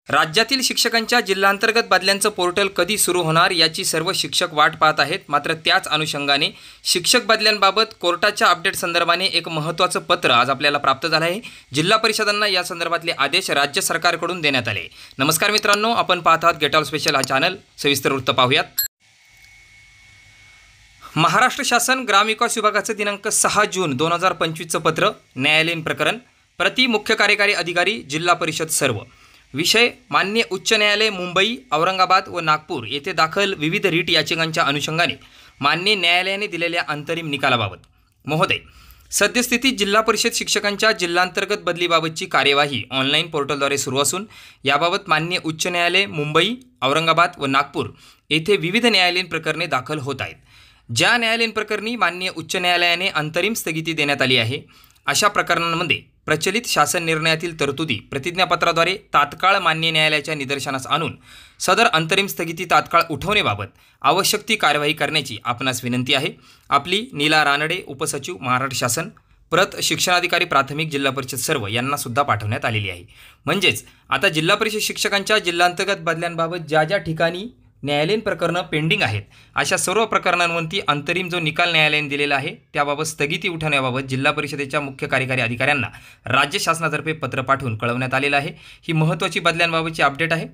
राज्यातील शिक्षकांच्या जिल्हांतर्गत बदल्यांचं पोर्टल कधी सुरू होणार याची सर्व शिक्षक वाट पाहत आहेत। मात्र त्याच अनुषंगाने शिक्षक बदल्यांबाबत कोर्टाच्या अपडेट संदर्भाने एक महत्त्वाचं पत्र आज आपल्याला प्राप्त झालं आहे। जिल्हा परिषदांना या संदर्भातले आदेश राज्य सरकारकडून देण्यात आले। नमस्कार मित्रांनो, आपण पाहत आहात गेट ऑल स्पेशल हा चॅनल। सविस्तर वृत्त पाहूयात। महाराष्ट्र शासन ग्रामविकास विभागाचे दिनांक 6 जून 2025चं पत्र, न्यायालयीन प्रकरण, प्रति मुख्य कार्यकारी अधिकारी जिल्हा परिषद सर्व, विषय माननीय उच्च न्यायालय मुंबई, औरंगाबाद व नागपूर येथे दाखल विविध रीट याचिकांच्या अनुषंगाने माननीय न्यायालयाने दिलेल्या अंतरिम निकालाबाबत। महोदय, सद्यस्थितीत जिल्हा परिषद शिक्षकांच्या जिल्हांतर्गत बदलीबाबतची कार्यवाही ऑनलाईन पोर्टलद्वारे सुरू असून याबाबत माननीय उच्च न्यायालय मुंबई, औरंगाबाद व नागपूर येथे विविध न्यायालयीन प्रकरणे दाखल होत आहेत। ज्या न्यायालयीन प्रकरणी माननीय उच्च न्यायालयाने अंतरिम स्थगिती देण्यात आली आहे अशा प्रकरणांमध्ये प्रचलित शासन निर्णयातील तरतुदी प्रतिज्ञापत्राद्वारे तात्काळ मान्य न्यायालयाच्या निदर्शनास आणून सदर अंतरिम स्थगिती तात्काळ उठवण्याबाबत आवश्यक ती कार्यवाही करण्याची आपणास विनंती आहे। आपली नीला रानडे, उपसचिव, महाराष्ट्र शासन, प्रत शिक्षणाधिकारी प्राथमिक जिल्हा परिषद सर्व यांना सुद्धा पाठवण्यात आलेली आहे। म्हणजेच आता जिल्हा परिषद शिक्षकांच्या जिल्हांतर्गत बदल्यांबाबत ज्या ज्या ठिकाणी न्यायालयीन प्रकरणं पेंडिंग आहेत अशा सर्व प्रकरणांवरती अंतरिम जो निकाल न्यायालयाने दिलेला आहे त्याबाबत स्थगिती उठवण्याबाबत जिल्हा परिषदेच्या मुख्य कार्यकारी अधिकाऱ्यांना राज्य शासनातर्फे पत्र पाठवून कळवण्यात आलेलं आहे। ही महत्त्वाची बदल्यांबाबतची अपडेट आहे।